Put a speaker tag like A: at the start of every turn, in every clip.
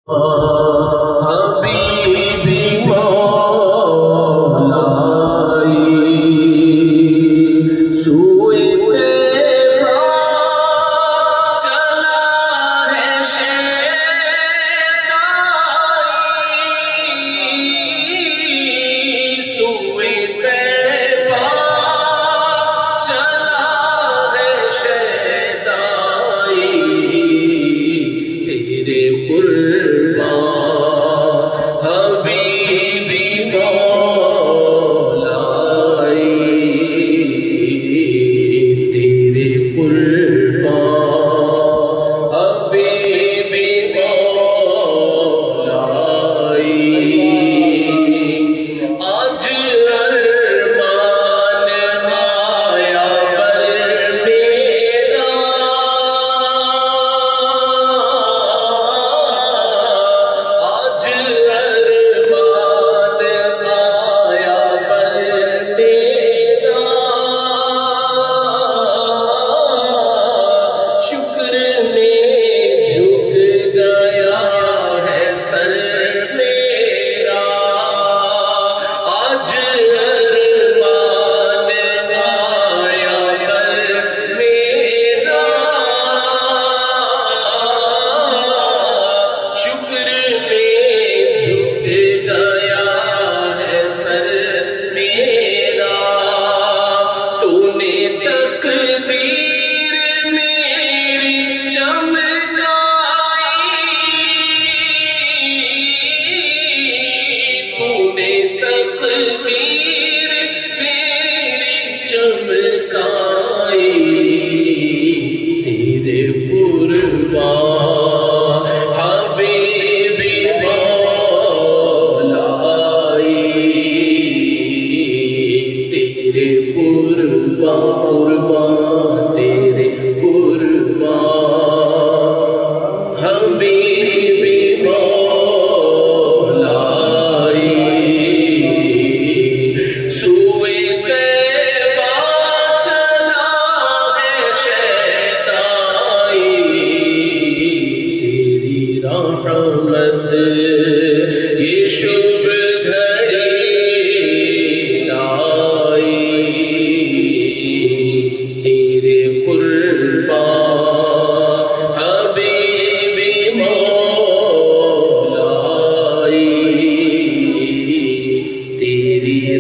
A: حبیبی مولائی سوئے تیبا چلا ہے شیطائی سوئے تیبا چلا ہے شیطائی تیرے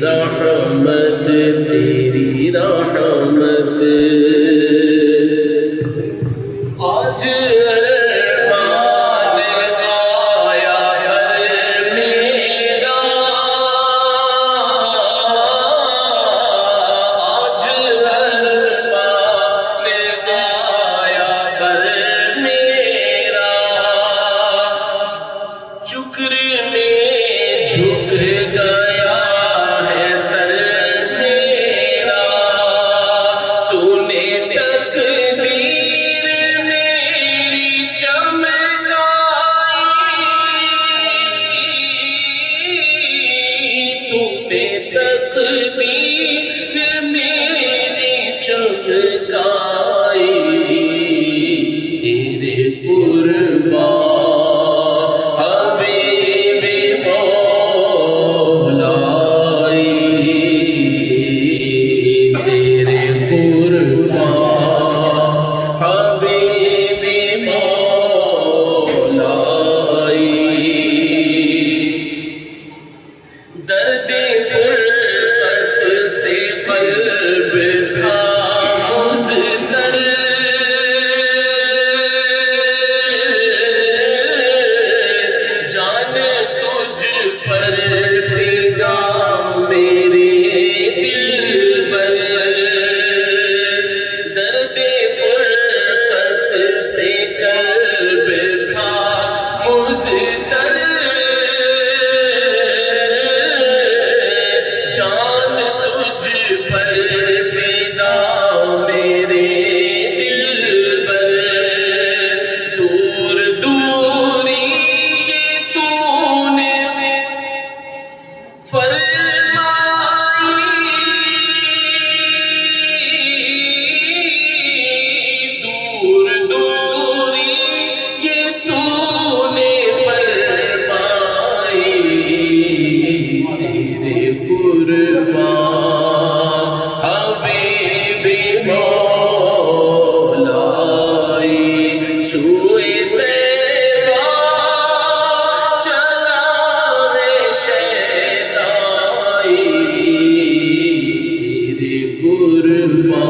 A: رحمت تیری رحمت آج ارمان آیا پر میرا آج ارمان آیا پر میرا شکر میں جھک گیا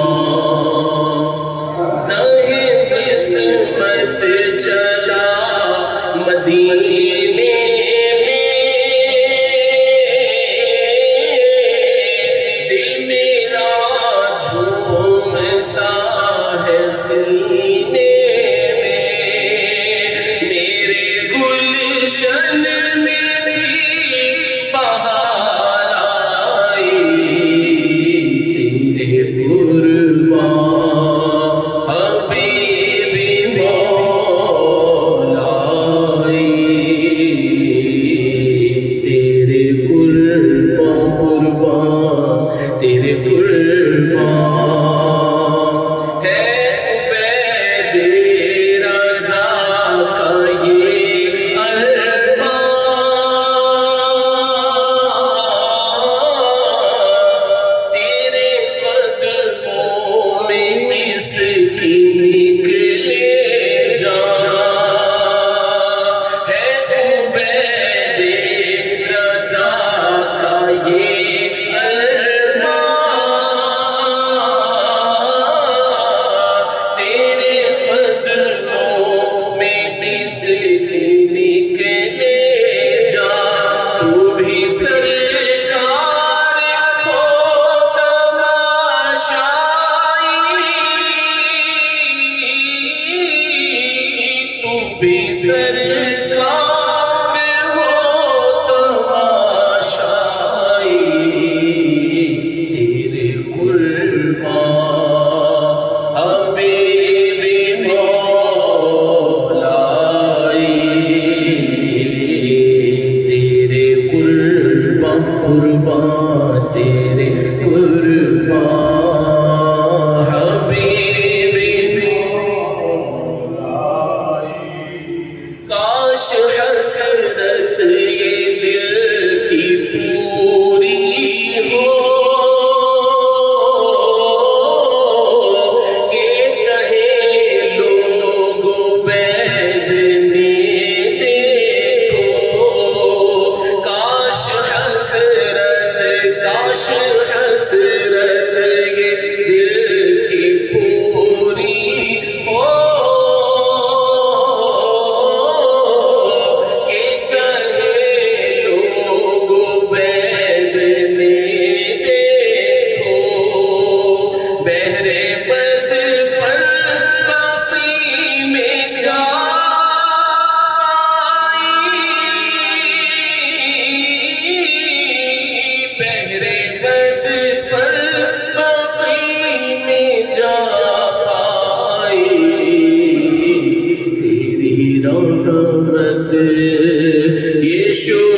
A: قربان ظاہر قسمت چلا مدینے میں دل میرا جھومتا ہے سینے میں میرے گلشن میں بھی بہار آئی تیرے قربان حبیبی مولائی تیرے قربان تیرے قربان ہے عبید رضا کا یہ ارمان تیرے قدموں میں اس کی نکلے جان ہے عبید رضا کا یہ ارمان تیرے قدموں میں اس کی نکلے جان تو بھی سرکار ہو تماشائی تو بھی سرکار ہو تماشائی تیرے قربان حبیبی مولائی تیرے قربان تیرے قربان حبیبی کاش حسرت یہ دل کی پوری ہو کہ کہیں لوگ عبید نے دیکھو کاش حسرت یہ دل کی پوری ہو کہ کہیں لوگ عبید نے دیکھو بحر بدفر باقی میں جائی بحر بدفر باقی میں جا پائی تیری رحمت یہ شو